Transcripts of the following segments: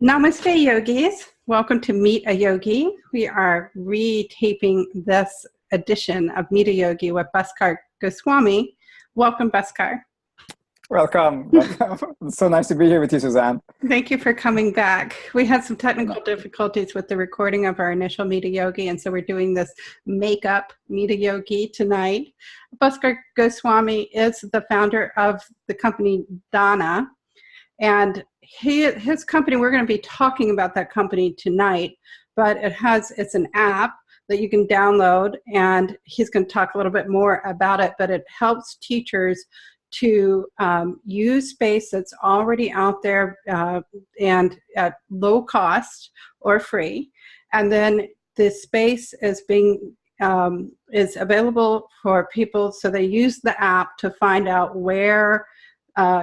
Namaste, yogis. Welcome to Meet a Yogi. We are retaping this edition of Meet a Yogi with Bhaskar Goswami. Welcome, Bhaskar. Welcome. Welcome. It's so nice to be here with you, Suzanne. Thank you for coming back. We had some technical difficulties with the recording of our initial Meet a Yogi, and so we're doing this make-up Meet a Yogi tonight. Bhaskar Goswami is the founder of the company SADHANA, and his company, we're going to be talking about that company tonight, but it's an app that you can download, and he's going to talk a little bit more about it, but it helps teachers to use space that's already out there and at low cost or free. And then this space is is available for people, so they use the app to find out where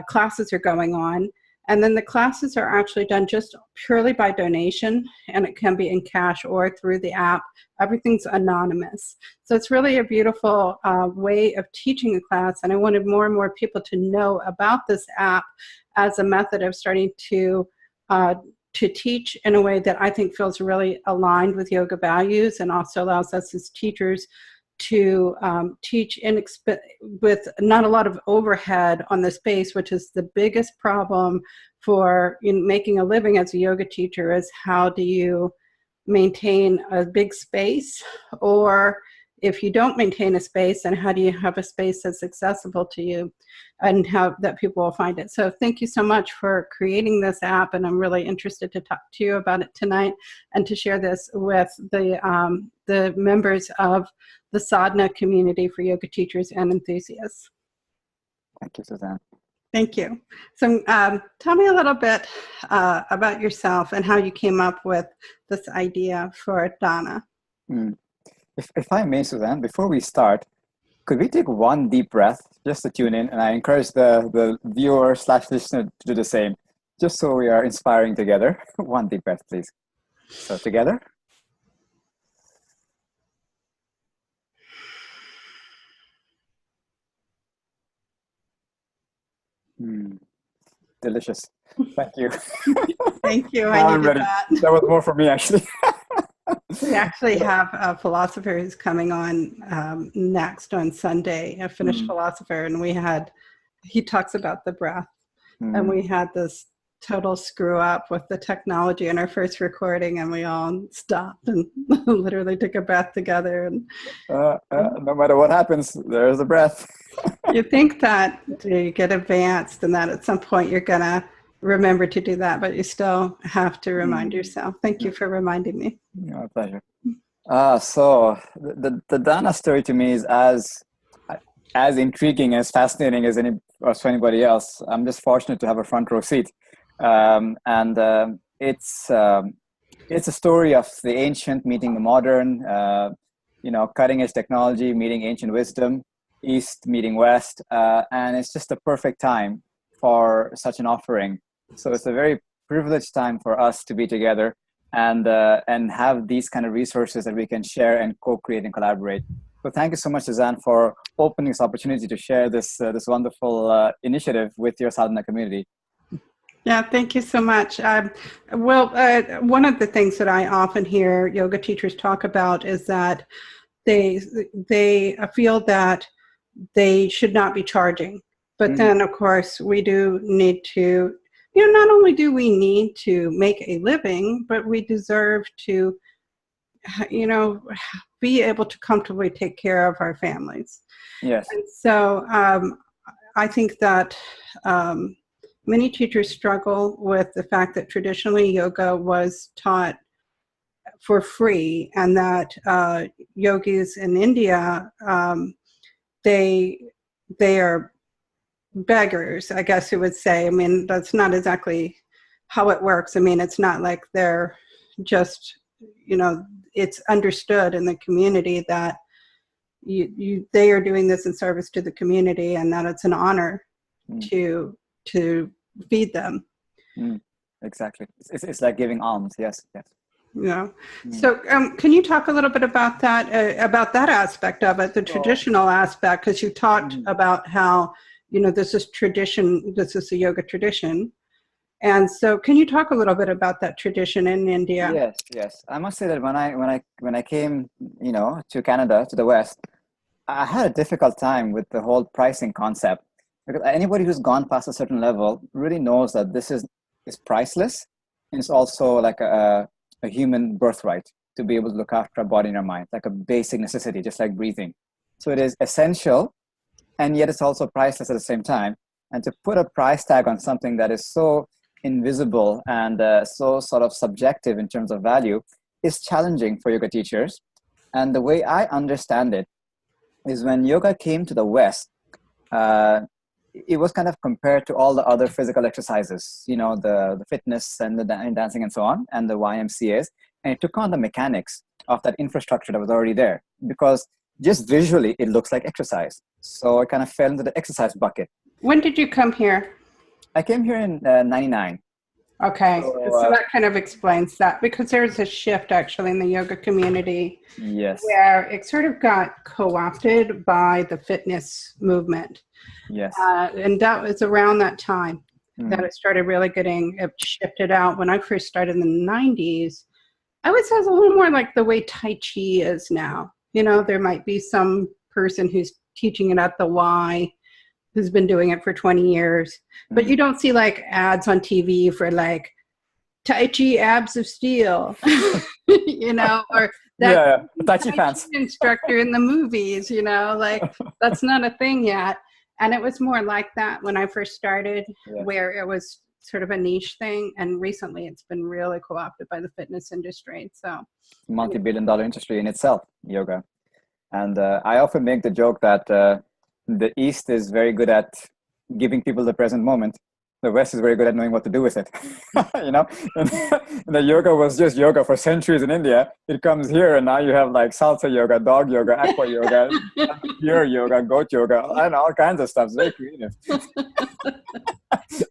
classes are going on. And then the classes are actually done just purely by donation, and it can be in cash or through the app. Everything's anonymous. So it's really a beautiful way of teaching a class, and I wanted more and more people to know about this app as a method of starting to teach in a way that I think feels really aligned with yoga values, and also allows us as teachers to teach with not a lot of overhead on the space, which is the biggest problem for making a living as a yoga teacher, is how do you maintain a big space, or if you don't maintain a space, then how do you have a space that's accessible to you and how that people will find it. So thank you so much for creating this app, and I'm really interested to talk to you about it tonight and to share this with the members of the sadhana community for yoga teachers and enthusiasts. Thank you, Suzanne. Thank you. So tell me a little bit about yourself and how you came up with this idea for SADHANA. If I may, Suzanne, before we start, could we take one deep breath just to tune in? And I encourage the viewer/listener to do the same, just so we are inspiring together. One deep breath, please. So together. Delicious. Thank you. Thank you. I needed that. That was more for me, actually. We actually have a philosopher who's coming on next on Sunday, a Finnish philosopher, and he talks about the breath. And we had this total screw up with the technology in our first recording, and we all stopped and literally took a breath together. And no matter what happens, there's the breath. You think that you get advanced and that at some point you're going to remember to do that, but you still have to remind yourself. Thank you for reminding me. My pleasure. So the SADHANA story to me is as intriguing, as fascinating as for anybody else. I'm just fortunate to have a front row seat. It's a story of the ancient meeting the modern, cutting edge technology meeting ancient wisdom, East meeting West, and it's just a perfect time for such an offering. So it's a very privileged time for us to be together and have these kind of resources that we can share and co-create and collaborate. So thank you so much, Suzanne, for opening this opportunity to share this wonderful initiative with your sadhana community. Yeah, thank you so much. One of the things that I often hear yoga teachers talk about is that they feel that they should not be charging. But then, of course, we do need to, not only do we need to make a living, but we deserve to, be able to comfortably take care of our families. Yes. And so I think that many teachers struggle with the fact that traditionally yoga was taught for free, and that yogis in India, they are beggars, I guess you would say. I mean, that's not exactly how it works. I mean, it's not like they're just, it's understood in the community that they are doing this in service to the community, and that it's an honor to feed them. Exactly. It's like giving alms. Yes. Yeah. So can you talk a little bit about that aspect of it, the traditional aspect, because you talked about how, this is tradition, this is the yoga tradition, And so can you talk a little bit about that tradition in India? Yes, yes. I must say that when I came, to Canada, to the West, I had a difficult time with the whole pricing concept, because anybody who's gone past a certain level really knows that this is priceless, and it's also like a human birthright to be able to look after our body and our mind, like a basic necessity, just like breathing. So it is essential, and yet it's also priceless at the same time. And to put a price tag on something that is so invisible and so sort of subjective in terms of value is challenging for yoga teachers. And the way I understand it is, when yoga came to the West, uh, it was kind of compared to all the other physical exercises, the fitness and the dancing and so on, and the YMCA's, and it took on the mechanics of that infrastructure that was already there, because just visually it looks like exercise. So I kind of fell into the exercise bucket. When did you come here? I came here in 99. Okay, So, so that kind of explains that, because there's a shift actually in the yoga community yes, where it sort of got co-opted by the fitness movement. yes. And that was around that time that Mm. it started really getting it shifted out. When I first started in the 90s, I would say it's a little more like the way Tai Chi is now. There might be some person who's teaching it at the Y who's been doing it for 20 years, but you don't see like ads on TV for like Tai Chi abs of steel, or that Tai Chi fans. instructor in the movies, like that's not a thing yet. And it was more like that when I first started, Yeah. where it was sort of a niche thing. And recently it's been really co-opted by the fitness industry. So Multi-billion-dollar industry in itself, yoga. And I often make the joke that the East is very good at giving people the present moment. The West is very good at knowing what to do with it. And the yoga was just yoga for centuries in India. It comes here, and now you have like salsa yoga, dog yoga, aqua yoga, pure yoga, goat yoga, and all kinds of stuff. It's very creative.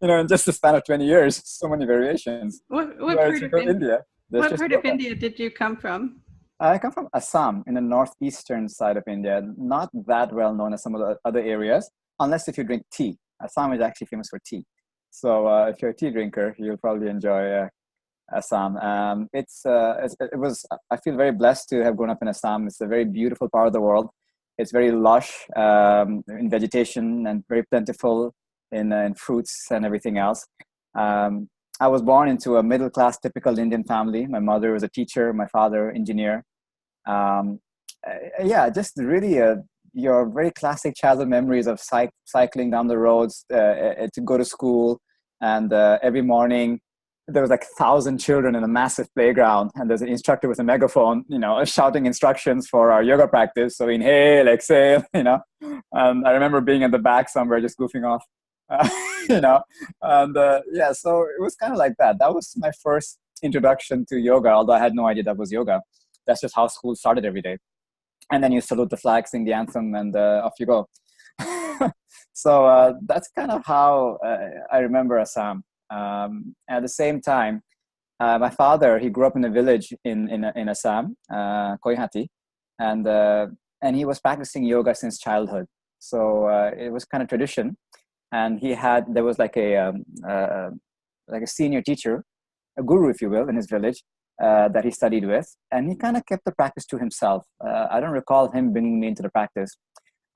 In just the span of 20 years, so many variations. What Whereas part of India, what part of India did you come from? I come from Assam, in the northeastern side of India. Not that well known as some of the other areas, unless if you drink tea. Assam is actually famous for tea. So if you're a tea drinker, you'll probably enjoy Assam. I feel very blessed to have grown up in Assam. It's a very beautiful part of the world. It's very lush in vegetation and very plentiful in fruits and everything else. I was born into a middle-class, typical Indian family. My mother was a teacher, my father, engineer. Just really your very classic childhood memories of cycling down the roads to go to school. And every morning, there was like 1,000 children in a massive playground. And there's an instructor with a megaphone, shouting instructions for our yoga practice. So inhale, exhale, And I remember being in the back somewhere just goofing off. So it was kind of like that. That was my first introduction to yoga, although I had no idea that was yoga. That's just how school started every day. And then you salute the flag, sing the anthem, and off you go. So that's kind of how I remember Assam. At the same time, my father, he grew up in a village in Assam, Koihati, and he was practicing yoga since childhood. So it was kind of tradition. And there was like a senior teacher, a guru, if you will, in his village that he studied with. And he kind of kept the practice to himself. I don't recall him bringing me into the practice.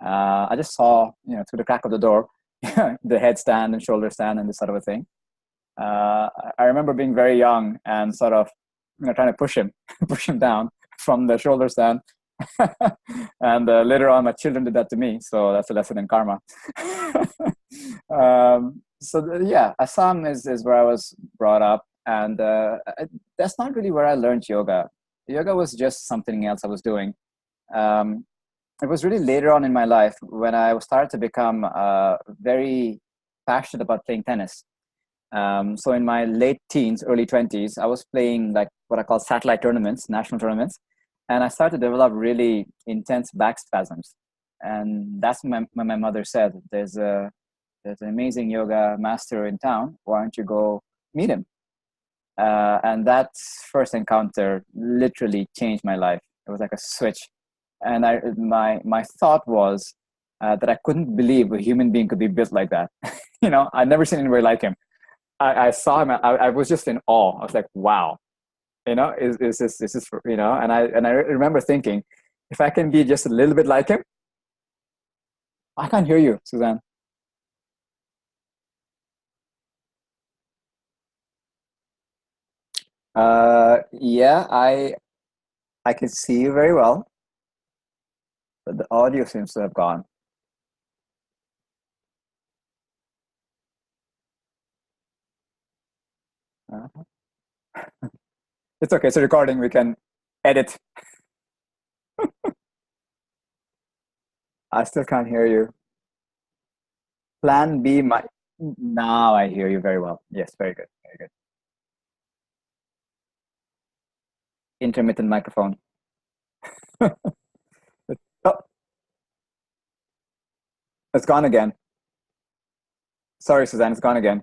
I just saw, through the crack of the door, the headstand and shoulder stand and this sort of a thing. I remember being very young and sort of, trying to push him down from the shoulder stand. And later on, my children did that to me. So that's a lesson in karma. Assam is where I was brought up. And that's not really where I learned yoga. Yoga was just something else I was doing. It was really later on in my life when I started to become very passionate about playing tennis. So in my late teens, early 20s, I was playing like what I call satellite tournaments, national tournaments. And I started to develop really intense back spasms. And that's when my mother said, there's an amazing yoga master in town. Why don't you go meet him? And that first encounter literally changed my life. It was like a switch. And my thought was that I couldn't believe a human being could be built like that. I'd never seen anybody like him. I saw him. I was just in awe. I was like, wow, is this, and I remember thinking, if I can be just a little bit like him. I can't hear you, Suzanne. Yeah, I can see you very well, but the audio seems to have gone. Uh, it's okay. It's a recording. We can edit. I still can't hear you. Plan B, my now I hear you very well. Yes, very good, very good. Intermittent microphone. Oh, it's gone again. Sorry, Suzanne, it's gone again.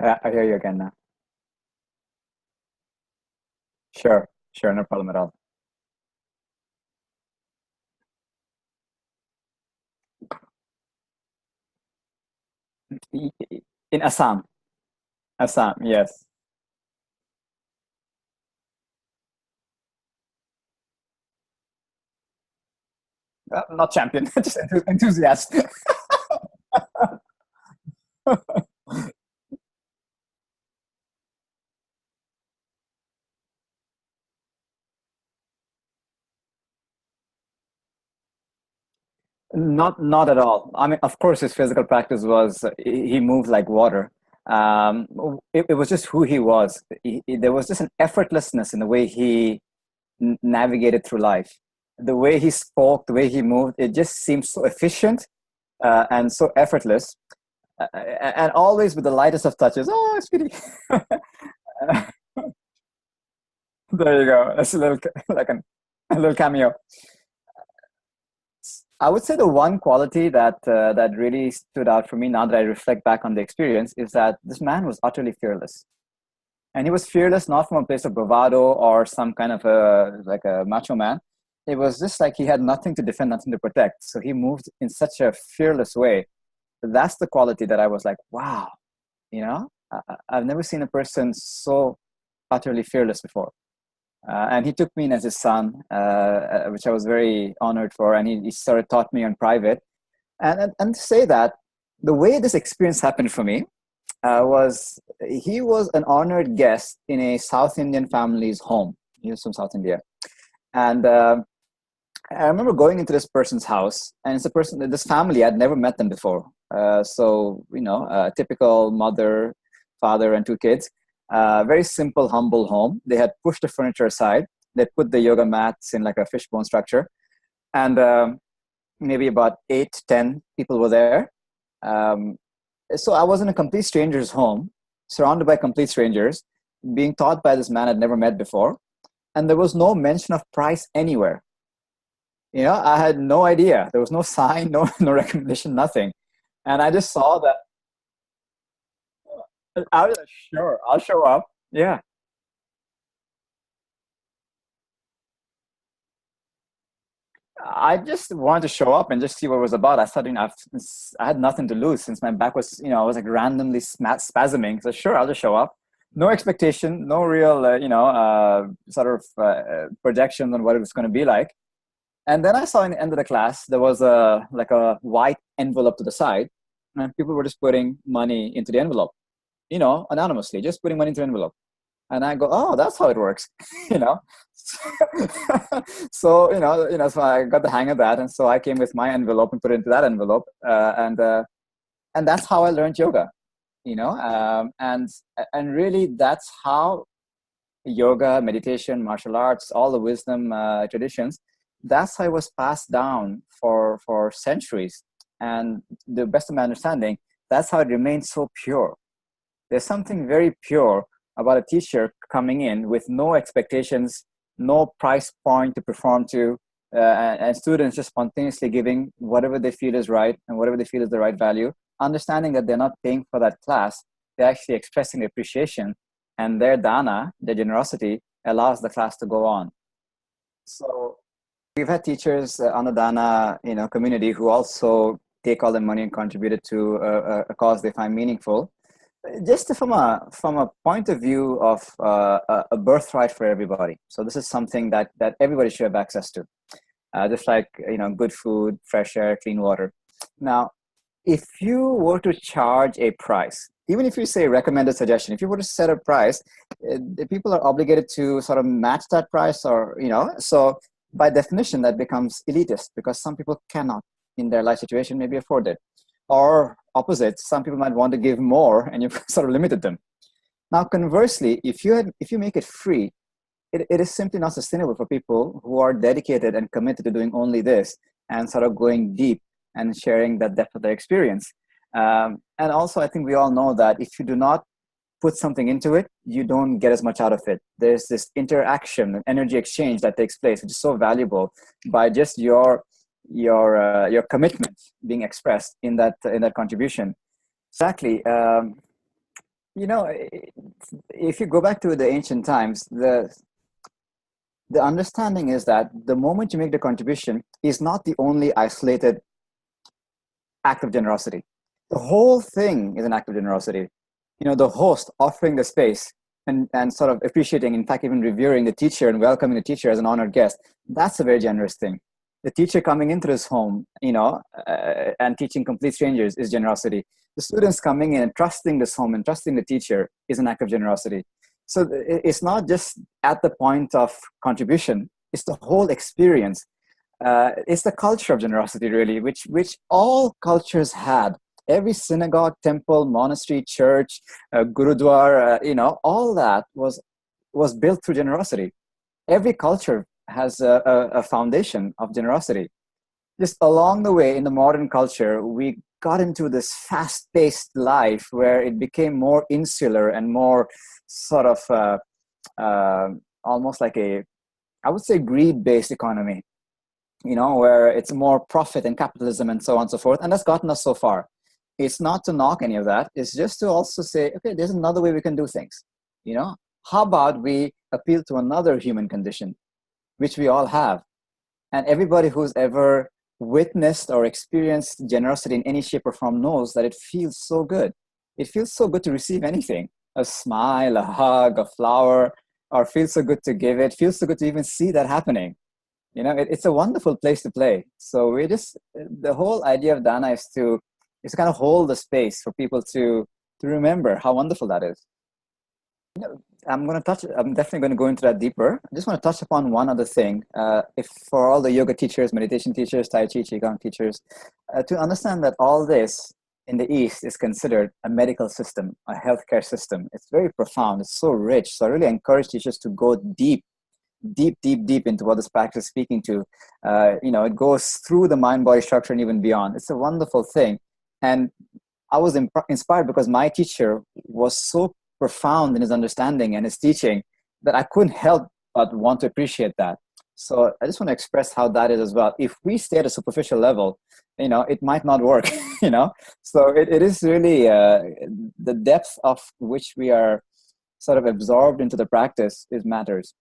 Yeah, I hear you again now. Sure, sure, no problem at all. In Assam, Assam, yes. Not champion, just enthusiast. Not at all. I mean, of course, his physical practice was he moved like water. It was just who he was. There was just an effortlessness in the way he navigated through life. The way he spoke, the way he moved, it just seemed so efficient and so effortless, and always with the lightest of touches. Oh, sweetie. There you go. That's a little like a little cameo. I would say the one quality that really stood out for me now that I reflect back on the experience is that this man was utterly fearless, and he was fearless not from a place of bravado or some kind of a like a macho man. It was just like he had nothing to defend, nothing to protect. So he moved in such a fearless way. That's the quality that I was like, wow, I've never seen a person so utterly fearless before. And he took me in as his son, which I was very honored for. And he sort of taught me on private. And to say that the way this experience happened for me was he was an honored guest in a South Indian family's home. He was from South India. And I remember going into this person's house, and it's a person, this family, I'd never met them before. Typical mother, father, and two kids. Very simple, humble home. They had pushed the furniture aside. They put the yoga mats in like a fishbone structure. And maybe about 8, 10 people were there. So I was in a complete stranger's home, surrounded by complete strangers, being taught by this man I'd never met before. And there was no mention of price anywhere. I had no idea. There was no sign, no recommendation, nothing. And I just saw that. I was like, sure, I'll show up. Yeah. I just wanted to show up and just see what it was about. I thought, I had nothing to lose since my back was, I was like randomly spasming. So sure, I'll just show up. No expectation, no real, sort of projection on what it was going to be like. And then I saw in the end of the class, there was a white envelope to the side, and people were just putting money into the envelope, anonymously, just putting money into the envelope. And I go, oh, that's how it works, you know. So so I got the hang of that, and so I came with my envelope and put it into that envelope, and that's how I learned yoga, and really that's how yoga, meditation, martial arts, all the wisdom traditions, that's how it was passed down for centuries. And the best of my understanding, that's how it remains so pure. There's something very pure about a teacher coming in with no expectations, no price point to perform to, and students just spontaneously giving whatever they feel is right and whatever they feel is the right value, understanding that they're not paying for that class, they're actually expressing appreciation, and their dana, their generosity, allows the class to go on. So we've had teachers on the dana community who also take all the money and contribute it to a cause they find meaningful, just from a point of view of a birthright for everybody. So this is something that everybody should have access to, just like good food, fresh air, clean water. Now, if you were to charge a price, even if you say recommended suggestion, if you were to set a price, the people are obligated to sort of match that price, or so by definition that becomes elitist, because some people cannot in their life situation maybe afford it. Or opposite, some people might want to give more and you've sort of limited them. Now, conversely, if you make it free, it is simply not sustainable for people who are dedicated and committed to doing only this and sort of going deep and sharing that depth of their experience. And also, I think we all know that if you do not put something into it, you don't get as much out of it. There's this interaction and energy exchange that takes place, which is so valuable by just your commitment being expressed in that contribution. Exactly. If you go back to the ancient times, the understanding is that the moment you make the contribution is not the only isolated act of generosity. The whole thing is an act of generosity. The host offering the space and sort of appreciating, in fact, even revering the teacher and welcoming the teacher as an honored guest. That's a very generous thing. The teacher coming into his home, and teaching complete strangers is generosity. The students coming in and trusting this home and trusting the teacher is an act of generosity. So it's not just at the point of contribution, it's the whole experience. It's the culture of generosity, really, which all cultures had. Every synagogue, temple, monastery, church, gurudwara, all that was built through generosity. Every culture has a foundation of generosity. Just along the way in the modern culture, we got into this fast-paced life where it became more insular and more sort of almost like I would say greed-based economy, where it's more profit and capitalism and so on and so forth. And that's gotten us so far. It's not to knock any of that. It's just to also say, okay, there's another way we can do things. How about we appeal to another human condition, which we all have. And everybody who's ever witnessed or experienced generosity in any shape or form knows that it feels so good. It feels so good to receive anything, a smile, a hug, a flower, or feels so good to give it, feels so good to even see that happening. It's a wonderful place to play. So the whole idea of dana is to kind of hold the space for people to remember how wonderful that is. I'm definitely going to go into that deeper. I just want to touch upon one other thing. If for all the yoga teachers, meditation teachers, Tai Chi, Qigong teachers, to understand that all this in the East is considered a medical system, a healthcare system. It's very profound. It's so rich. So I really encourage teachers to go deep into what this practice is speaking to. It goes through the mind-body structure and even beyond. It's a wonderful thing. And I was inspired because my teacher was so profound in his understanding and his teaching that I couldn't help but want to appreciate that. So I just want to express how that is as well. If we stay at a superficial level, it might not work, So it is really the depth of which we are sort of absorbed into the practice matters.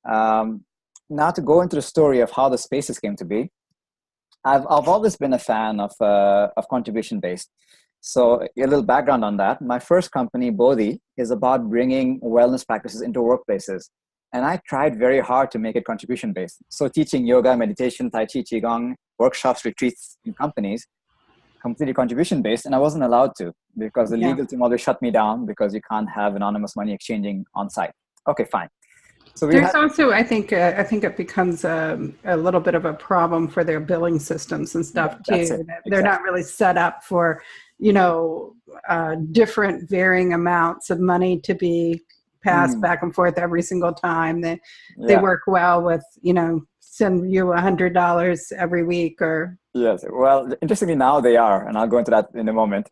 Now to go into the story of how the spaces came to be, I've always been a fan of contribution-based. So a little background on that. My first company, Bodhi, is about bringing wellness practices into workplaces. And I tried very hard to make it contribution-based. So teaching yoga, meditation, Tai Chi, Qigong, workshops, retreats in companies, completely contribution-based. And I wasn't allowed to because the legal team always shut me down because you can't have anonymous money exchanging on site. Okay, fine. So there's also, I think it becomes a little bit of a problem for their billing systems and stuff too. Exactly. They're not really set up for, different varying amounts of money to be passed back and forth every single time. They work well with, send you $100 every week or. Yes. Well, interestingly, now they are, and I'll go into that in a moment.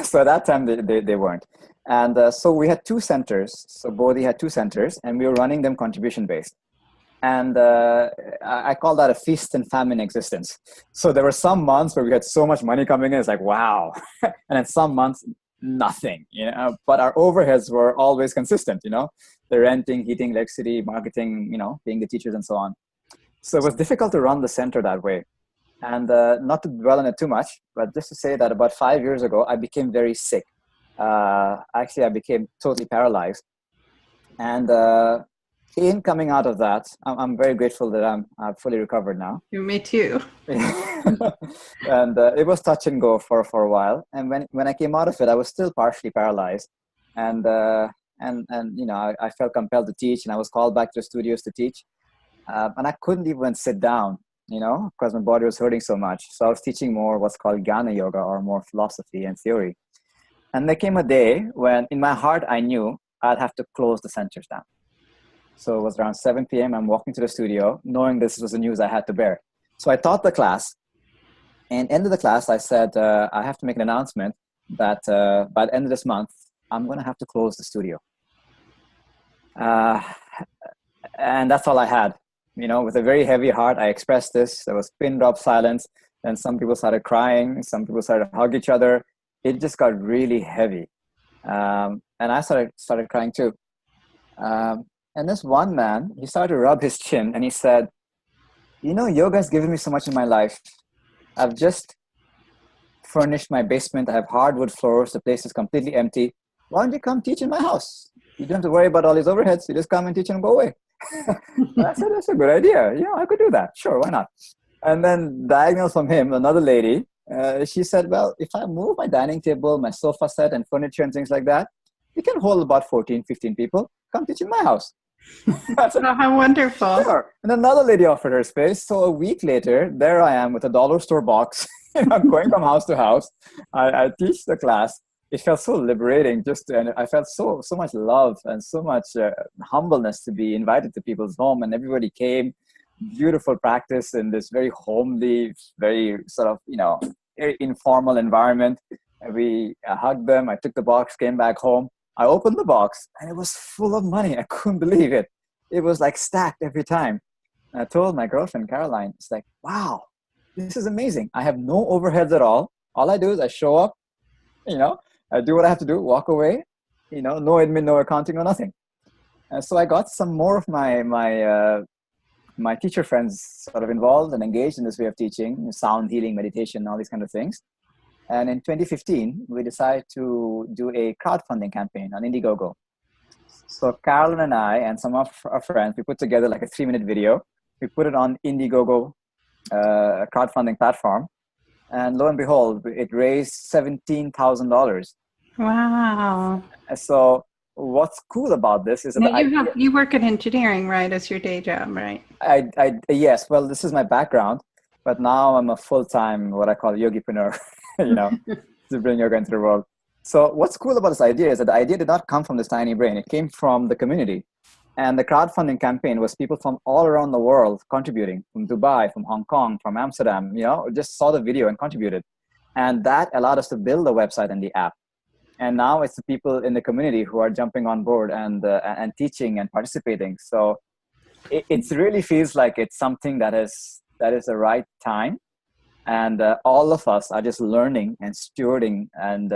So at that time, they weren't. And so we had two centers. So Bodhi had two centers, and we were running them contribution-based. And I call that a feast and famine existence. So there were some months where we had so much money coming in, it's like, wow. And then some months, nothing, but our overheads were always consistent, the renting, heating, electricity, marketing, paying the teachers and so on. So it was difficult to run the center that way. And not to dwell on it too much, but just to say that about 5 years ago, I became very sick. Actually, I became totally paralyzed. And in coming out of that, I'm very grateful that I'm fully recovered now. Me too. And it was touch and go for a while. And when I came out of it, I was still partially paralyzed. And I felt compelled to teach, and I was called back to the studios to teach. And I couldn't even sit down, because my body was hurting so much. So I was teaching more what's called Jnana Yoga, or more philosophy and theory. And there came a day when in my heart, I knew I'd have to close the centers down. So it was around 7 p.m. I'm walking to the studio, knowing this was the news I had to bear. So I taught the class. And end of the class, I said, I have to make an announcement that by the end of this month, I'm going to have to close the studio. And that's all I had. With a very heavy heart, I expressed this. There was pin drop silence. And some people started crying. Some people started to hug each other. It just got really heavy. And I started crying too. And this one man, he started to rub his chin and he said, yoga has given me so much in my life. I've just furnished my basement. I have hardwood floors. The place is completely empty. Why don't you come teach in my house? You don't have to worry about all these overheads. You just come and teach and go away. I said, that's a good idea. I could do that. Sure, why not? And then diagonal from him, another lady, she said, well, if I move my dining table, my sofa set and furniture and things like that, we can hold about 14, 15 people. Come teach in my house. Said, oh, how wonderful. Sure. And another lady offered her space. So a week later, there I am with a dollar store box, going from house to house. I teach the class. It felt so liberating and I felt so much love and so much humbleness to be invited to people's home, and everybody came. Beautiful practice in this very homely, very sort of, very informal environment. And we hugged them. I took the box, came back home. I opened the box and it was full of money. I couldn't believe it. It was like stacked every time. And I told my girlfriend, Caroline, it's like, wow, this is amazing. I have no overheads at all. All I do is I show up, I do what I have to do, walk away, no admin, no accounting, no nothing. And so I got some more of my teacher friends sort of involved and engaged in this way of teaching, sound healing, meditation, all these kind of things. And in 2015, we decided to do a crowdfunding campaign on Indiegogo. So Carolyn and I and some of our friends, we put together like a 3-minute video. We put it on Indiegogo, crowdfunding platform. And lo and behold, it raised $17,000. Wow. So what's cool about this is that you work in engineering, right, as your day job, right? Yes, well, this is my background, but now I'm a full-time, what I call yogipreneur, to bring yoga into the world. So what's cool about this idea is that the idea did not come from this tiny brain. It came from the community. And the crowdfunding campaign was people from all around the world contributing, from Dubai, from Hong Kong, from Amsterdam, just saw the video and contributed. And that allowed us to build the website and the app. And now it's the people in the community who are jumping on board and teaching and participating. So it really feels like it's something that is the right time. And all of us are just learning and stewarding and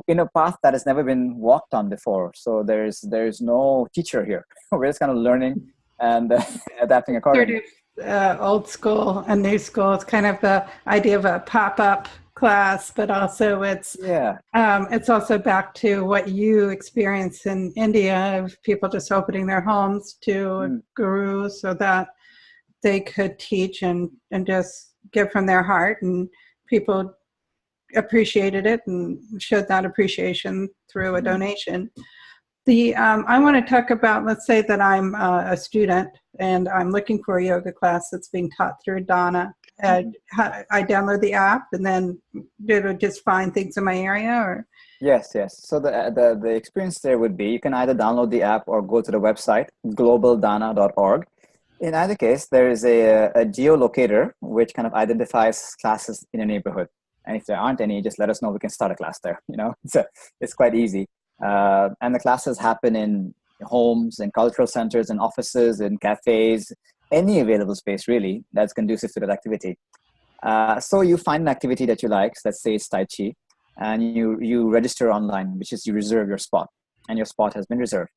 in a path that has never been walked on before. So there's no teacher here. We're just kind of learning and adapting accordingly. Sort of old school and new school. It's kind of the idea of a pop-up class, but also it's also back to what you experience in India of people just opening their homes to gurus so that they could teach and just give from their heart, and people appreciated it and showed that appreciation through a donation. I want to talk about, let's say that I'm a student and I'm looking for a yoga class that's being taught through Dana. And I download the app and then just find things in my area, or? Yes. So the experience there would be, you can either download the app or go to the website, globaldana.org. In either case, there is a geolocator which kind of identifies classes in a neighborhood. And if there aren't any, just let us know. We can start a class there. It's quite easy. And the classes happen in homes, in cultural centers, in offices, in cafes, any available space really that's conducive to that activity. So you find an activity that you like. Let's say it's Tai Chi, and you register online, which is you reserve your spot, and your spot has been reserved.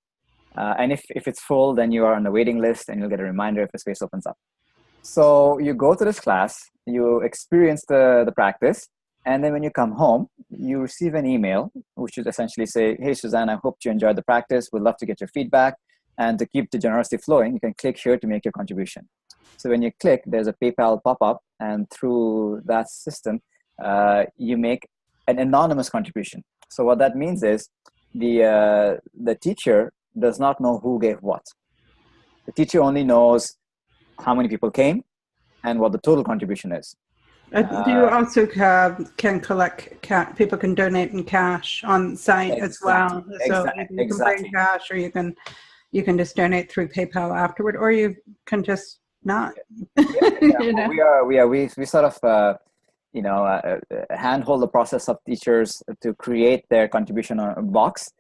And if it's full, then you are on the waiting list, and you'll get a reminder if the space opens up. So you go to this class, you experience the practice, and then when you come home, you receive an email, which would essentially say, hey, Suzanne, I hope you enjoyed the practice. We'd love to get your feedback. And to keep the generosity flowing, you can click here to make your contribution. So when you click, there's a PayPal pop-up, and through that system, you make an anonymous contribution. So what that means is the teacher does not know who gave what. The teacher only knows how many people came and what the total contribution is. Do you also can collect people can donate in cash on site as well? So you can bring cash, or you can just donate through PayPal afterward, or you can just not. We sort of handhold the process of teachers to create their contribution box,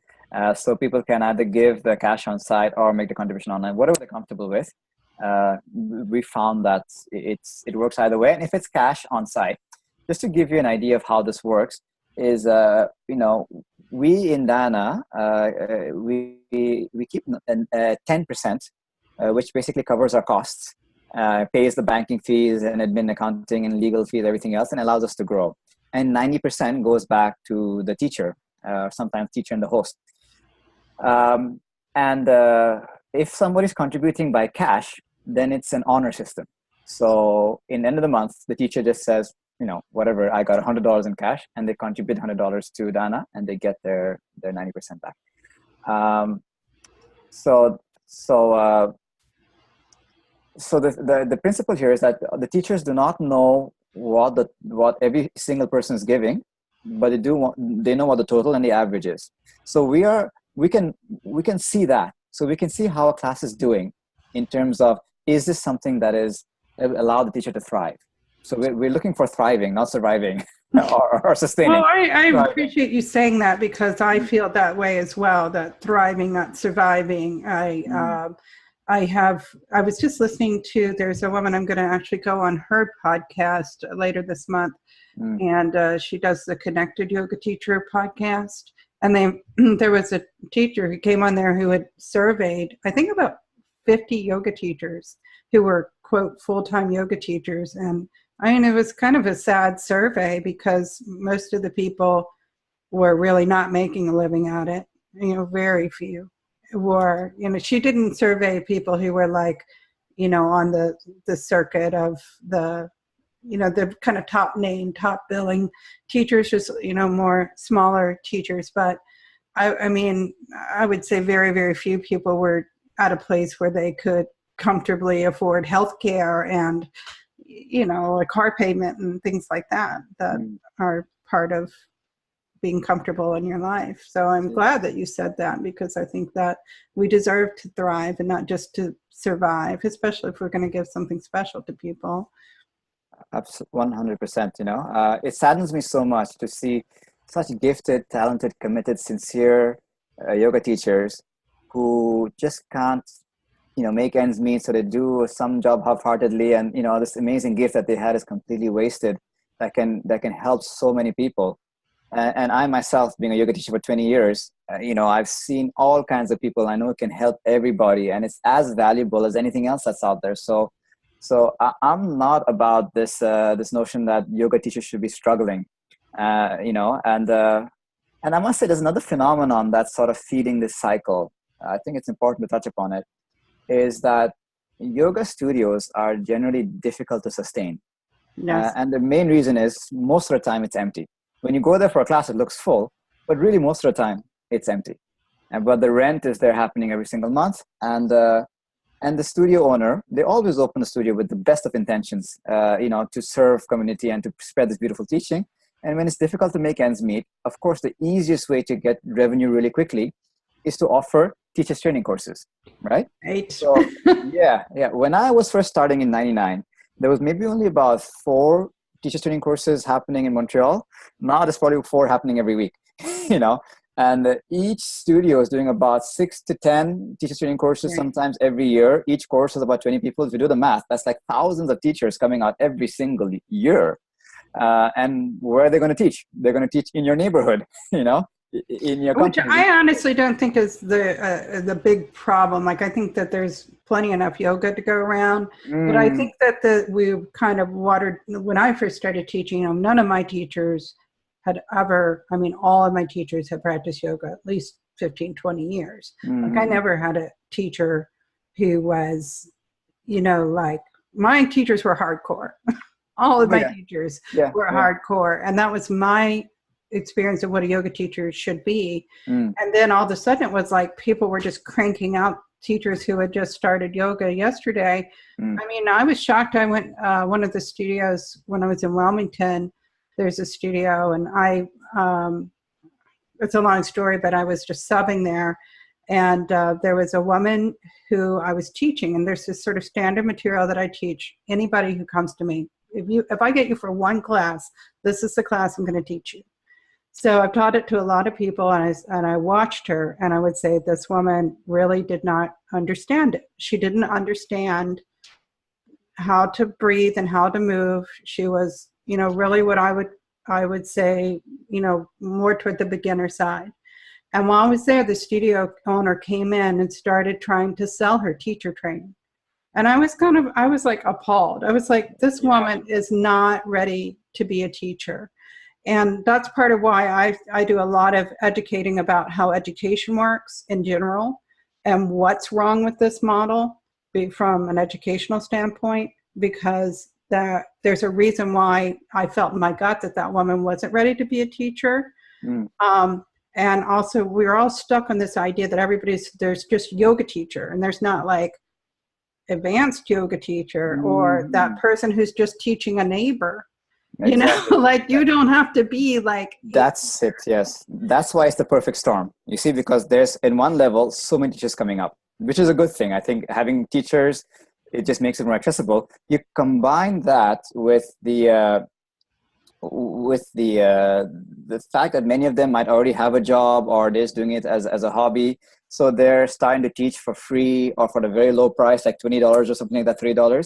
so people can either give the cash on site or make the contribution online, whatever they're comfortable with. We found that it works either way. And if it's cash on site, just to give you an idea of how this works, is we in Dana we keep 10%, which basically covers our costs, pays the banking fees and admin, accounting and legal fees, everything else, and allows us to grow. And 90% goes back to the teacher, sometimes teacher and the host. If somebody's contributing by cash, then it's an honor system. So in the end of the month, the teacher just says, whatever, I got $100 in cash, and they contribute $100 to Dana, and they get their 90% back. So the principle here is that the teachers do not know what every single person is giving, but they know what the total and the average is. So we can see that. So we can see how a class is doing in terms of, is this something that is allow the teacher to thrive? So we're looking for thriving, not surviving or sustaining. Well, I appreciate you saying that, because I feel that way as well, that thriving, not surviving. I was just listening to, there's a woman, I'm going to actually go on her podcast later this month, and she does the Connected Yoga Teacher podcast. And there was a teacher who came on there who had surveyed, I think, about 50 yoga teachers who were, quote, full-time yoga teachers. And I mean, it was kind of a sad survey, because most of the people were really not making a living at it. Very few were. She didn't survey people who were like, on the circuit of the kind of top name, top billing teachers, just, more smaller teachers. But I mean, I would say very, very few people were at a place where they could comfortably afford healthcare and, a car payment and things like that are part of being comfortable in your life. So I'm glad that you said that, because I think that we deserve to thrive and not just to survive, especially if we're going to give something special to people. Absolutely, 100%. It saddens me so much to see such gifted, talented, committed, sincere yoga teachers who just can't make ends meet, so they do some job half-heartedly, and this amazing gift that they had is completely wasted, that can help so many people. And I myself, being a yoga teacher for 20 years, I've seen all kinds of people. I know it can help everybody, and it's as valuable as anything else that's out there. So I'm not about this notion that yoga teachers should be struggling, and I must say there's another phenomenon that's sort of feeding this cycle. I think it's important to touch upon it, is that yoga studios are generally difficult to sustain. Yes. And the main reason is most of the time it's empty. When you go there for a class, it looks full, but really most of the time it's empty. But the rent is there happening every single month, and the studio owner, they always open the studio with the best of intentions, to serve community and to spread this beautiful teaching. And when it's difficult to make ends meet, of course, the easiest way to get revenue really quickly is to offer teachers training courses, right? Right. So, yeah. When I was first starting in '99, there was maybe only about 4 teacher training courses happening in Montreal. Now there's probably 4 happening every week, and each studio is doing about 6 to 10 teacher training courses, sometimes every year. Each course is about 20 people. If you do the math, that's like thousands of teachers coming out every single year. And where are they going to teach? They're going to teach in your neighborhood, in your company. Which I honestly don't think is the big problem. Like, I think that there's plenty enough yoga to go around, but I think that we kind of watered, when I first started teaching, none of my teachers had ever, all of my teachers have practiced yoga at least 15, 20 years. Like, I never had a teacher who was, like, my teachers were hardcore. All of my teachers were hardcore. And that was my experience of what a yoga teacher should be. And then all of a sudden it was like people were just cranking out teachers who had just started yoga yesterday. I was shocked. I went one of the studios when I was in Wilmington. There's a studio, and it's a long story, but I was just subbing there, and there was a woman who I was teaching, and there's this sort of standard material that I teach anybody who comes to me. If I get you for one class, this is the class I'm going to teach you. So I've taught it to a lot of people, and I watched her, and I would say this woman really did not understand it. She didn't understand how to breathe and how to move. She was, really what I would say, more toward the beginner side. And while I was there, the studio owner came in and started trying to sell her teacher training. And I was like appalled. I was like, this woman is not ready to be a teacher. And that's part of why I do a lot of educating about how education works in general and what's wrong with this model from an educational standpoint, because there's a reason why I felt in my gut that woman wasn't ready to be a teacher. And also we're all stuck on this idea that there's just yoga teacher, and there's not like advanced yoga teacher or that person who's just teaching a neighbor. Exactly. Like you don't have to be like. That's it. Yes. That's why it's the perfect storm. You see, because there's in one level, so many teachers coming up, which is a good thing. I think having teachers, it just makes it more accessible. You combine that with the fact that many of them might already have a job, or they're just doing it as a hobby. So they're starting to teach for free or for the very low price, like $20 or something like that, $3.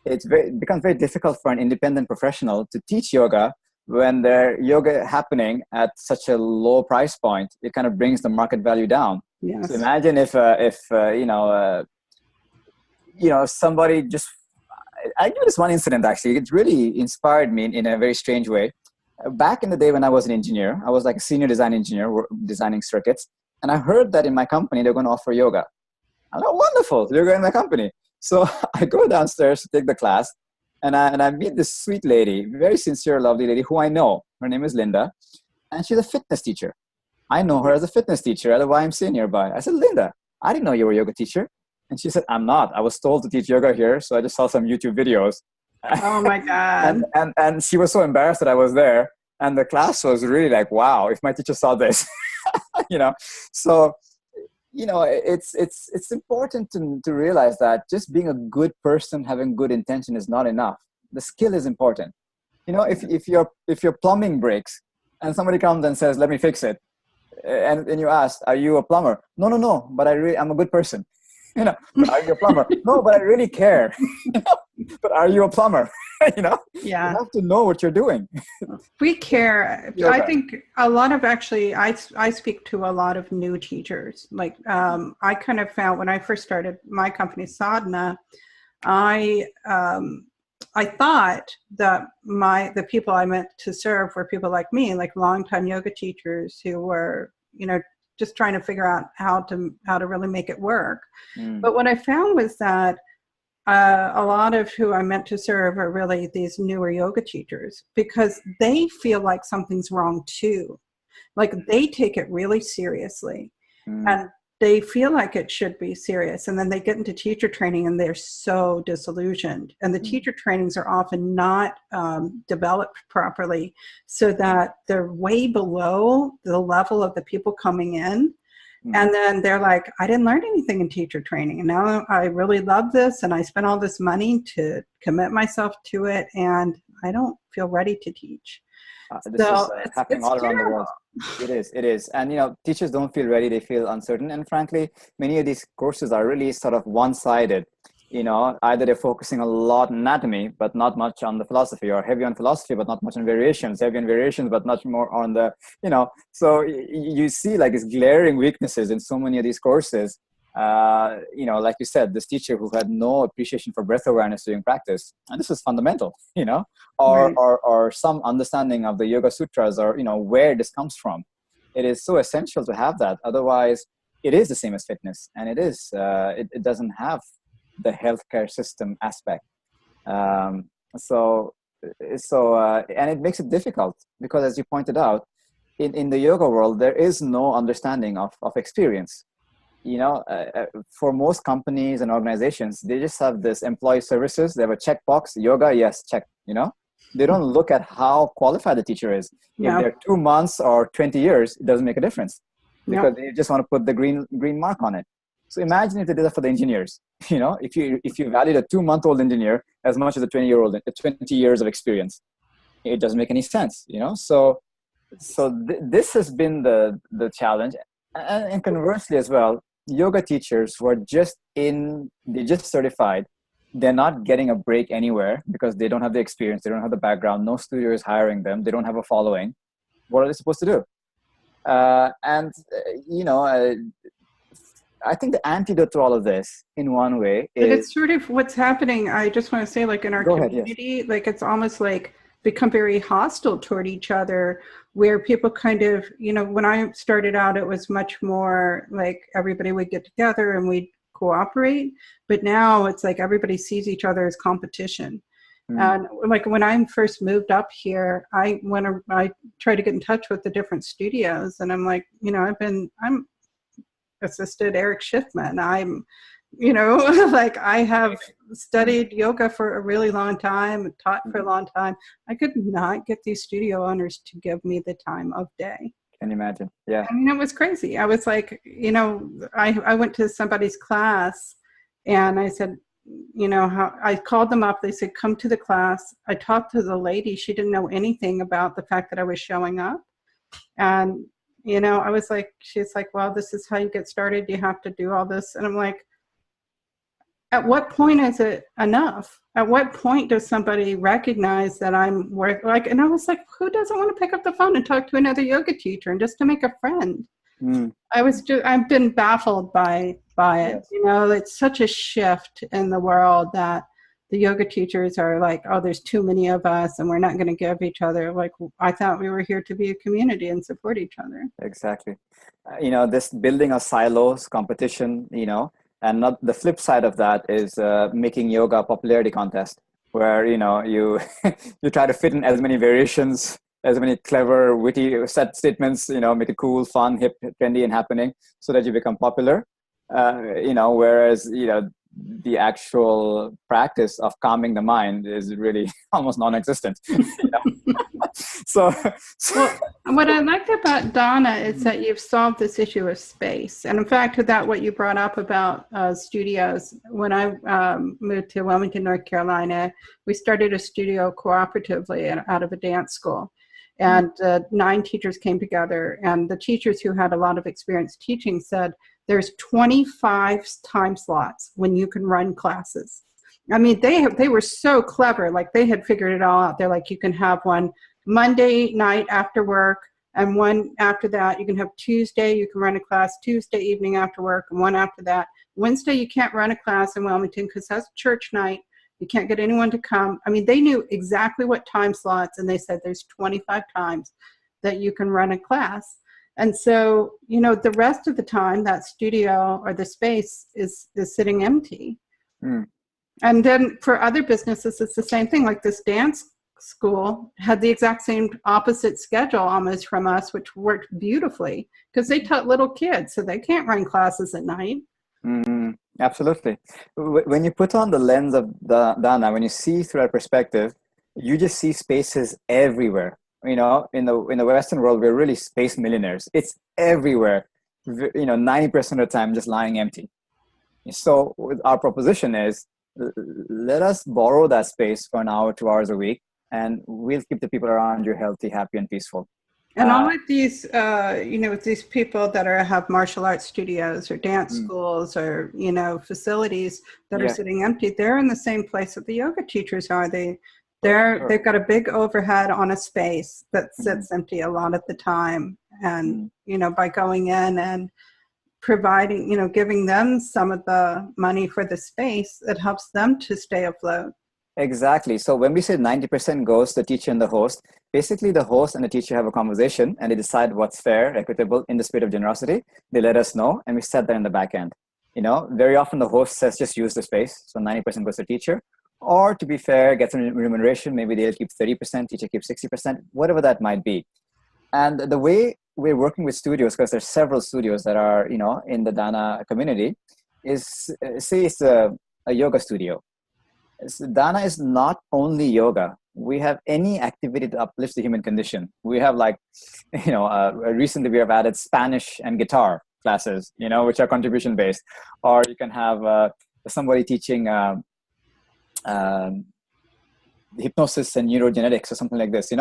It becomes very difficult for an independent professional to teach yoga when their yoga happening at such a low price point. It kind of brings the market value down. Yes. So imagine if somebody just. I knew this one incident actually. It really inspired me in a very strange way. Back in the day when I was an engineer, I was like a senior design engineer designing circuits, and I heard that in my company they're going to offer yoga. I'm like, wonderful, yoga in my company. So I go downstairs to take the class, and I meet this sweet lady, very sincere, lovely lady who I know. Her name is Linda, and she's a fitness teacher. I know her as a fitness teacher at a YMCA nearby. I said, Linda, I didn't know you were a yoga teacher. And she said, I'm not. I was told to teach yoga here, so I just saw some YouTube videos. Oh my God. and she was so embarrassed that I was there. And the class was really like, wow, if my teacher saw this, So, it's important to realize that just being a good person, having good intention is not enough. The skill is important. If your plumbing breaks and somebody comes and says, let me fix it. And you ask, are you a plumber? No, but I'm a good person. But are you a plumber? No, but I really care. But are you a plumber? Yeah. You have to know what you're doing. We care. Yoga. I think a lot of I speak to a lot of new teachers. Like I kind of found when I first started my company SADHANA, I thought that the people I meant to serve were people like me, like longtime yoga teachers who were, just trying to figure out how to really make it work. But what I found was that a lot of who I meant to serve are really these newer yoga teachers, because they feel like something's wrong too. Like they take it really seriously and they feel like it should be serious. And then they get into teacher training and they're so disillusioned. And the teacher trainings are often not developed properly, so that they're way below the level of the people coming in. And then they're like, I didn't learn anything in teacher training. And now I really love this. And I spent all this money to commit myself to it. And I don't feel ready to teach. This is So happening it's all around the terrible. world. It is. And, teachers don't feel ready. They feel uncertain. And frankly, many of these courses are really sort of one-sided. Either they're focusing a lot on anatomy, but not much on the philosophy, or heavy on philosophy, but not much on variations, heavy on variations, but not more on the, so you see like these glaring weaknesses in so many of these courses. Like you said, this teacher who had no appreciation for breath awareness during practice, and this is fundamental, Right. or some understanding of the Yoga Sutras, or, where this comes from. It is so essential to have that. Otherwise, it is the same as fitness, and it doesn't have the healthcare system aspect. And it makes it difficult because, as you pointed out, in the yoga world, there is no understanding of experience. For most companies and organizations, they just have this employee services. They have a checkbox, yoga, yes, check, They don't look at how qualified the teacher is. No. If they're 2 months or 20 years, it doesn't make a difference because No. they just want to put the green mark on it. So imagine if they did that for the engineers. If you valued a 2-month-old engineer as much as a 20-year-old, 20 years of experience, it doesn't make any sense. This has been the challenge, and conversely as well, yoga teachers who are they just certified, they're not getting a break anywhere because they don't have the experience, they don't have the background, no studio is hiring them, they don't have a following. What are they supposed to do? I think the antidote to all of this, in one way, is... But it's sort of what's happening. I just want to say, like in our community, yes. Like it's almost like become very hostile toward each other, where people kind of, when I started out, it was much more like everybody would get together and we'd cooperate. But now it's like everybody sees each other as competition. And like when I first moved up here, I tried to get in touch with the different studios, and I'm like, I'm assisted Eric Schiffman. I'm, like I have studied yoga for a really long time, taught for a long time. I could not get these studio owners to give me the time of day. Can you imagine? Yeah. I mean, it was crazy. I was like, I went to somebody's class and I said, how I called them up. They said, come to the class. I talked to the lady. She didn't know anything about the fact that I was showing up. And I was like, she's like, well, this is how you get started. You have to do all this. And I'm like, at what point is it enough? At what point does somebody recognize that I'm worth and I was like, who doesn't want to pick up the phone and talk to another yoga teacher and just to make a friend? I've been baffled by it. Yes. It's such a shift in the world that the yoga teachers are like, oh, there's too many of us and we're not going to give each other. Like, I thought we were here to be a community and support each other. Exactly. This building of silos, competition, and not the flip side of that is making yoga a popularity contest where, you try to fit in as many variations, as many clever, witty set statements, make it cool, fun, hip, trendy, and happening so that you become popular. Whereas, the actual practice of calming the mind is really almost non-existent. Well, what I like about Donna is that you've solved this issue of space. And in fact, that what you brought up about studios, when I moved to Wilmington, North Carolina, we started a studio cooperatively out of a dance school. And 9 teachers came together, and the teachers who had a lot of experience teaching said, there's 25 time slots when you can run classes. I mean, they were so clever. Like they had figured it all out. They're like, you can have one Monday night after work, and one after that. You can have Tuesday, you can run a class Tuesday evening after work, and one after that. Wednesday, you can't run a class in Wilmington because that's church night. You can't get anyone to come. I mean, they knew exactly what time slots, and they said there's 25 times that you can run a class. And so, the rest of the time, that studio or the space is sitting empty. And then for other businesses, it's the same thing. Like this dance school had the exact same opposite schedule almost from us, which worked beautifully because they taught little kids, so they can't run classes at night. Absolutely. When you put on the lens of Dana, when you see through that perspective, you just see spaces everywhere. In the Western world, we're really space millionaires. It's everywhere. 90% of the time just lying empty. So our proposition is, let us borrow that space for an hour, 2 hours a week, and we'll keep the people around you healthy, happy, and peaceful. And all of these, these people that have martial arts studios or dance schools or, facilities that are sitting empty, they're in the same place that the yoga teachers are. They've got a big overhead on a space that sits empty a lot of the time. And, by going in and providing, giving them some of the money for the space, it helps them to stay afloat. Exactly. So when we say 90% goes to the teacher and the host, basically the host and the teacher have a conversation and they decide what's fair, equitable, in the spirit of generosity. They let us know and we set that in the back end. Very often the host says just use the space. So 90% goes to the teacher. Or to be fair, get some remuneration. Maybe they'll keep 30%, teacher keeps 60%, whatever that might be. And the way we're working with studios, because there's several studios that are, in the Dana community, is say it's a yoga studio. So Dana is not only yoga. We have any activity that uplifts the human condition. We have recently we have added Spanish and guitar classes, which are contribution based. Or you can have somebody teaching hypnosis and neurogenetics or something like this.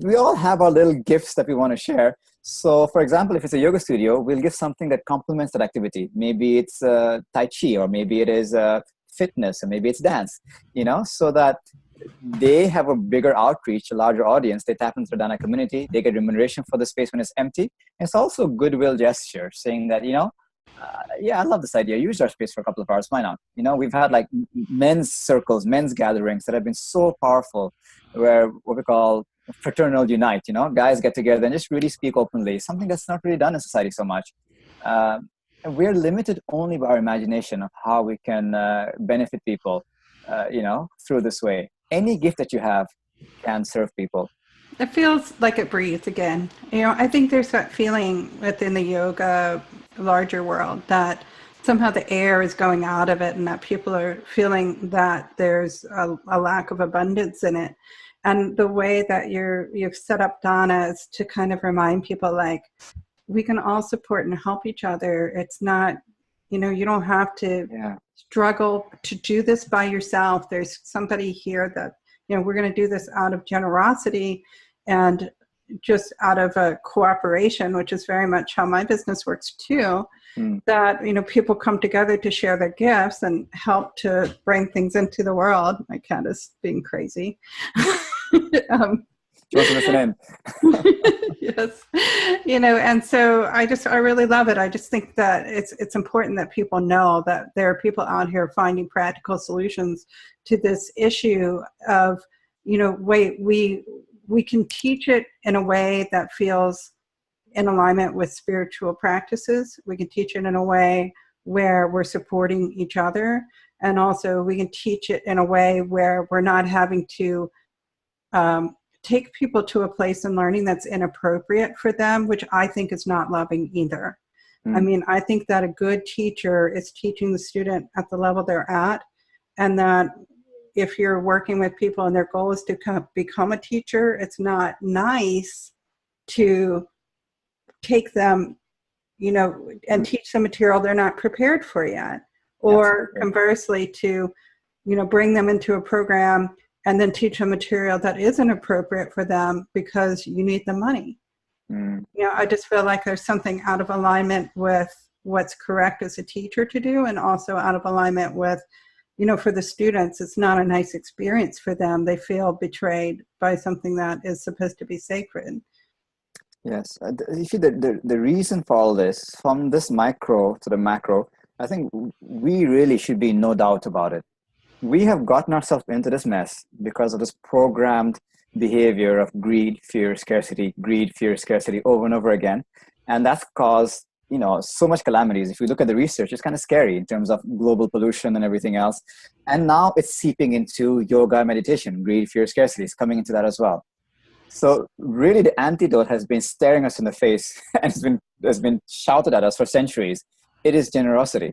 We all have our little gifts that we want to share. So for example, if it's a yoga studio, we'll give something that complements that activity. Maybe it's Tai Chi, or maybe it is fitness, or maybe it's dance, so that they have a bigger outreach, a larger audience. They tap into the Dana community. They get remuneration for the space when it's empty. It's also a goodwill gesture saying that, I love this idea. Use our space for a couple of hours. Why not? We've had like men's circles, men's gatherings that have been so powerful, where what we call fraternal unite, guys get together and just really speak openly, something that's not really done in society so much. And we're limited only by our imagination of how we can benefit people, through this way. Any gift that you have can serve people. It feels like it breathes again. I think there's that feeling within the yoga larger world that somehow the air is going out of it and that people are feeling that there's a lack of abundance in it. And the way that you've set up Dana is to kind of remind people like, we can all support and help each other. It's not, you don't have to struggle to do this by yourself. There's somebody here that, we're going to do this out of generosity and just out of a cooperation, which is very much how my business works too, that, people come together to share their gifts and help to bring things into the world. My cat is being crazy. Listen in. Yes. And so I really love it. I just think that it's important that people know that there are people out here finding practical solutions to this issue of, we can teach it in a way that feels in alignment with spiritual practices. We can teach it in a way where we're supporting each other. And also we can teach it in a way where we're not having to take people to a place in learning that's inappropriate for them, which I think is not loving either. I mean, I think that a good teacher is teaching the student at the level they're at, and that if you're working with people and their goal is to become a teacher, it's not nice to take them, and teach them material they're not prepared for yet. Or conversely, to, bring them into a program and then teach them material that isn't appropriate for them because you need the money. I just feel like there's something out of alignment with what's correct as a teacher to do, and also out of alignment with, for the students, it's not a nice experience for them. They feel betrayed by something that is supposed to be sacred. Yes. You see, the reason for all this, from this micro to the macro, I think we really should be no doubt about it. We have gotten ourselves into this mess because of this programmed behavior of greed, fear, scarcity over and over again. And that's caused, so much calamities. If you look at the research, it's kind of scary in terms of global pollution and everything else. And now it's seeping into yoga, meditation. Greed, fear, scarcity is coming into that as well. So really the antidote has been staring us in the face and has been shouted at us for centuries. It is generosity.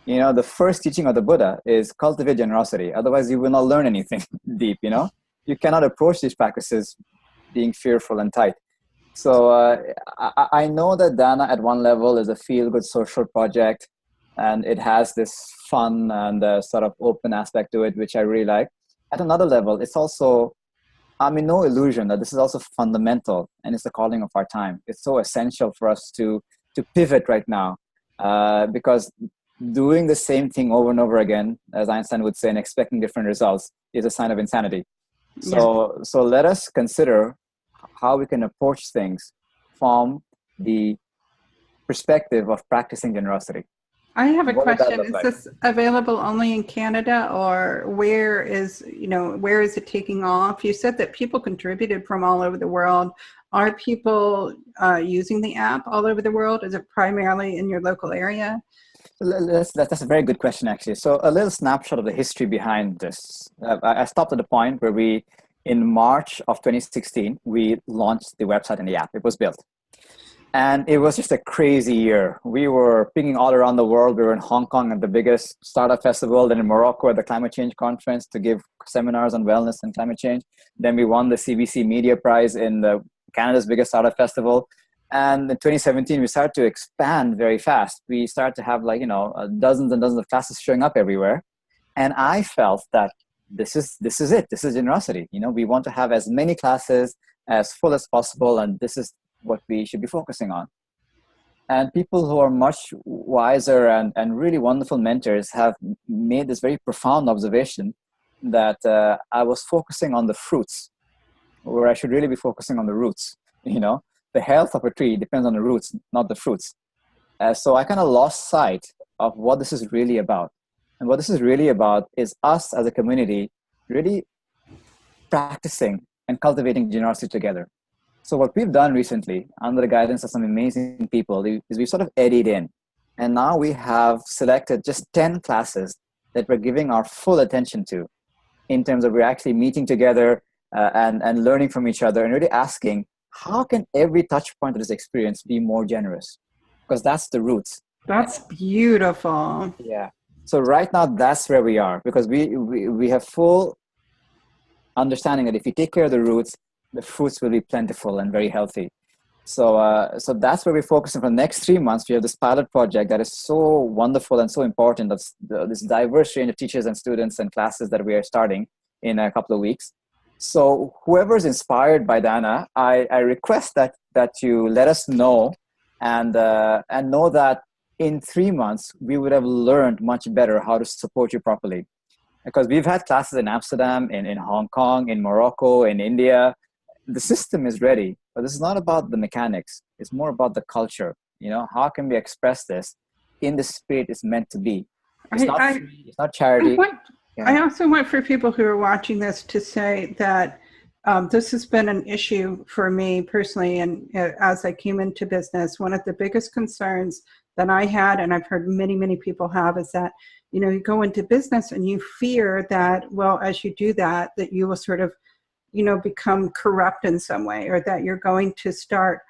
The first teaching of the Buddha is cultivate generosity. Otherwise, you will not learn anything deep, You cannot approach these practices being fearful and tight. So I know that Dana at one level is a feel-good social project, and it has this fun and sort of open aspect to it, which I really like. At another level, it's also no illusion that this is also fundamental, and it's the calling of our time. It's so essential for us to pivot right now, because doing the same thing over and over again, as Einstein would say, and expecting different results is a sign of insanity. So let us consider how we can approach things from the perspective of practicing generosity. I have a What would that question. look Is like? this available only in Canada, or where is it taking off? You said that people contributed from all over the world. Are people using the app all over the world? Is it primarily in your local area? That's a very good question, actually. So a little snapshot of the history behind this. I stopped at the point where in March of 2016, we launched the website and the app. It was built. And it was just a crazy year. We were pinging all around the world. We were in Hong Kong at the biggest startup festival, then in Morocco at the climate change conference to give seminars on wellness and climate change. Then we won the CBC Media Prize in Canada's biggest startup festival. And in 2017, we started to expand very fast. We started to have dozens and dozens of classes showing up everywhere. And I felt that this is it. This is generosity. We want to have as many classes as full as possible. And this is what we should be focusing on. And people who are much wiser and really wonderful mentors have made this very profound observation that I was focusing on the fruits, where I should really be focusing on the roots. The health of a tree depends on the roots, not the fruits. So I kind of lost sight of what this is really about. And what this is really about is us as a community really practicing and cultivating generosity together. So what we've done recently, under the guidance of some amazing people, is we sort of eddied in. And now we have selected just 10 classes that we're giving our full attention to, in terms of we're actually meeting together and learning from each other and really asking, how can every touch point of this experience be more generous? Because that's the roots. That's beautiful. Yeah. So right now, that's where we are, because we have full understanding that if we take care of the roots, the fruits will be plentiful and very healthy. So that's where we're focusing for the next 3 months. We have this pilot project that is so wonderful and so important. That's this diverse range of teachers and students and classes that we are starting in a couple of weeks. So whoever's inspired by Dana, I request that you let us know and know that in 3 months, we would have learned much better how to support you properly. Because we've had classes in Amsterdam, in Hong Kong, in Morocco, in India. The system is ready, but this is not about the mechanics. It's more about the culture. How can we express this in the spirit it's meant to be? It's not free, it's not charity. I also want for people who are watching this to say that this has been an issue for me personally. And as I came into business, one of the biggest concerns that I had, and I've heard many, many people have, is that, you go into business and you fear that, well, as you do that you will sort of, become corrupt in some way, or that you're going to start,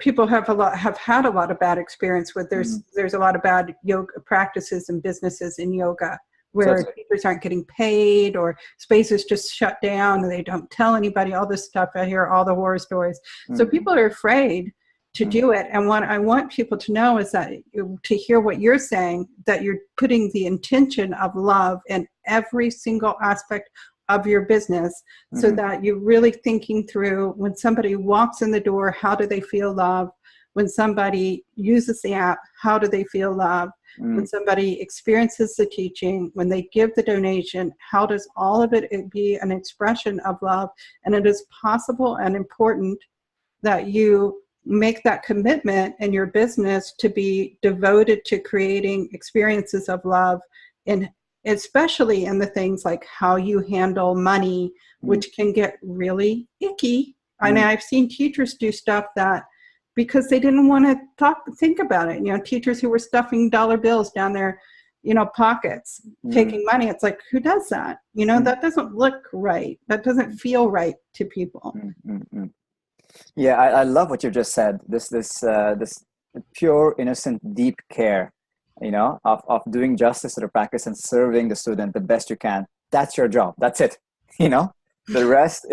people have had a lot of bad experience with there's a lot of bad yoga practices and businesses in yoga where teachers aren't getting paid, or spaces just shut down and they don't tell anybody, all this stuff. I hear all the horror stories. So people are afraid to do it. And what I want people to know is that to hear what you're saying, that you're putting the intention of love in every single aspect of your business, so that you're really thinking through, when somebody walks in the door, how do they feel love? When somebody uses the app, how do they feel love? When somebody experiences the teaching, when they give the donation, how does all of it be an expression of love? And it is possible and important that you make that commitment in your business to be devoted to creating experiences of love, and especially in the things like how you handle money, which can get really icky. And I've seen teachers do stuff that, because they didn't want to think about it. Teachers who were stuffing dollar bills down their, pockets, taking money. It's like, who does that? That doesn't look right. That doesn't feel right to people. Yeah, I love what you just said. This pure, innocent, deep care, of doing justice to the practice and serving the student the best you can. That's your job. That's it. The rest,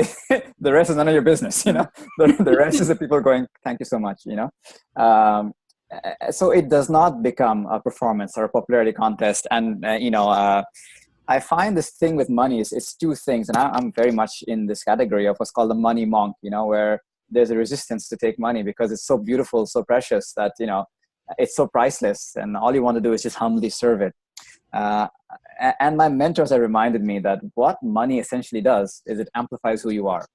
the rest is none of your business. The rest is the people going, thank you so much. So it does not become a performance or a popularity contest. And I find this thing with money is it's two things, and I'm very much in this category of what's called the money monk, where there's a resistance to take money because it's so beautiful, so precious that, it's so priceless, and all you want to do is just humbly serve it. And my mentors have reminded me that what money essentially does is it amplifies who you are.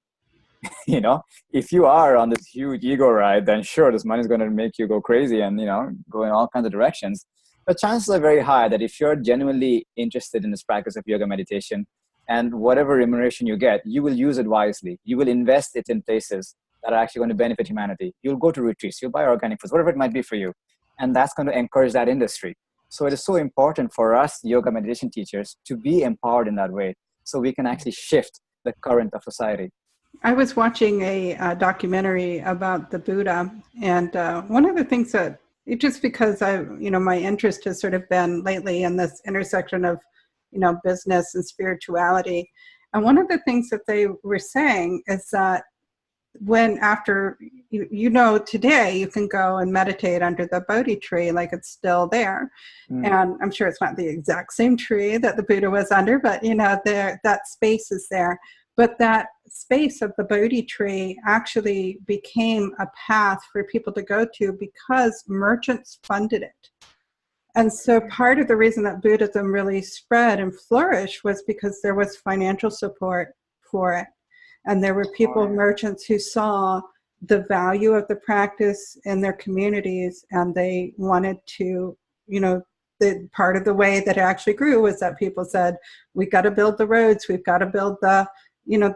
If you are on this huge ego ride, then sure, this money is going to make you go crazy and, go in all kinds of directions. But chances are very high that if you're genuinely interested in this practice of yoga meditation, and whatever remuneration you get, you will use it wisely. You will invest it in places that are actually going to benefit humanity. You'll go to retreats, you'll buy organic foods, whatever it might be for you. And that's going to encourage that industry. So it is so important for us yoga meditation teachers to be empowered in that way, so we can actually shift the current of society. I was watching a documentary about the Buddha, and one of the things that, just because my interest has sort of been lately in this intersection of, business and spirituality. And one of the things that they were saying is that after today you can go and meditate under the Bodhi tree, like it's still there. And I'm sure it's not the exact same tree that the Buddha was under, but that space is there. But that space of the Bodhi tree actually became a path for people to go to because merchants funded it. And so part of the reason that Buddhism really spread and flourished was because there was financial support for it. And there were people, merchants, who saw the value of the practice in their communities, and they wanted to, the part of the way that it actually grew was that people said, we've got to build the roads, we've got to build the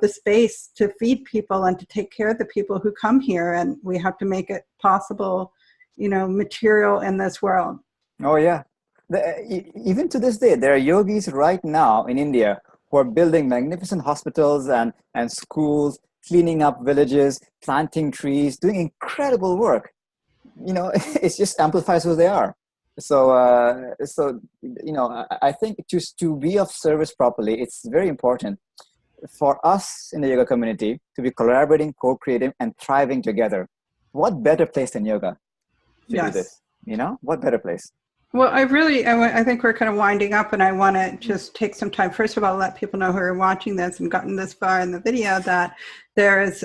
space to feed people and to take care of the people who come here, and we have to make it possible, material in this world. Oh yeah. Even to this day, there are yogis right now in India who are building magnificent hospitals and schools, cleaning up villages, planting trees, doing incredible work. It just amplifies who they are. So, I think to be of service properly, it's very important for us in the yoga community to be collaborating, co-creating, and thriving together. What better place than yoga to do this? What better place? Well, I think we're kind of winding up, and I want to just take some time. First of all, let people know who are watching this and gotten this far in the video that there's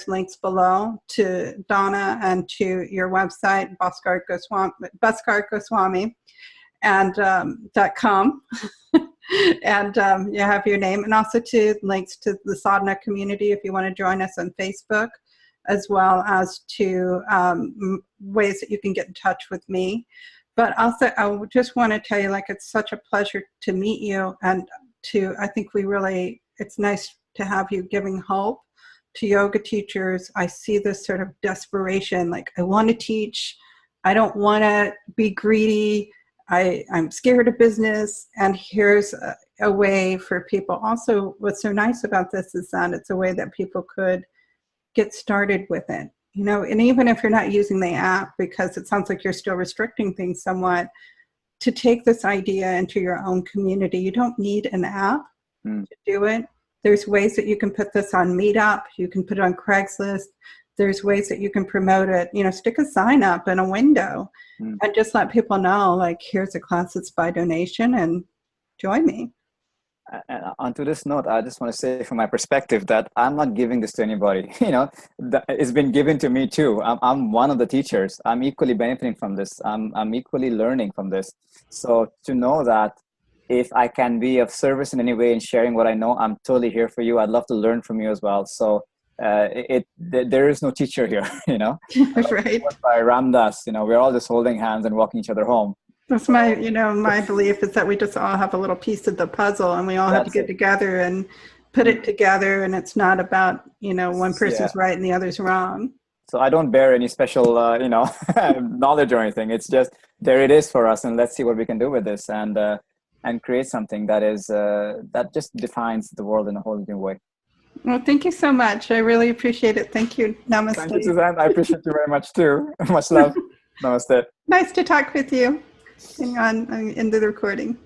links below to Donna and to your website, Bhaskar Goswami, and .com. And you have your name, and also to links to the sadhana community if you want to join us on Facebook, as well as to ways that you can get in touch with me. But also, I just want to tell you, it's such a pleasure to meet you, and I think it's nice to have you giving hope to yoga teachers. I see this sort of desperation, I want to teach, I don't want to be greedy, I'm scared of business, and here's a way for people. Also, what's so nice about this is that it's a way that people could get started with it. And even if you're not using the app, because it sounds like you're still restricting things somewhat, to take this idea into your own community. You don't need an app to do it. There's ways that you can put this on Meetup. You can put it on Craigslist. There's ways that you can promote it. Stick a sign up in a window and just let people know, here's a class that's by donation, and join me. And onto this note, I just want to say from my perspective that I'm not giving this to anybody. It's been given to me too. I'm one of the teachers. I'm equally benefiting from this. I'm equally learning from this. So to know that if I can be of service in any way in sharing what I know, I'm totally here for you. I'd love to learn from you as well. So there is no teacher here, Right. By Ramdas, we're all just holding hands and walking each other home. That's my belief is that we just all have a little piece of the puzzle, and we all have to get together and put it together. And it's not about, one person's right and the other's wrong. So I don't bear any special, knowledge or anything. It's just, there it is for us. And let's see what we can do with this and create something that is, that just defines the world in a whole new way. Well, thank you so much. I really appreciate it. Thank you. Namaste. Thank you, Suzanne. I appreciate you very much too. Much love. Namaste. Nice to talk with you. Hang on, I'm into the recording.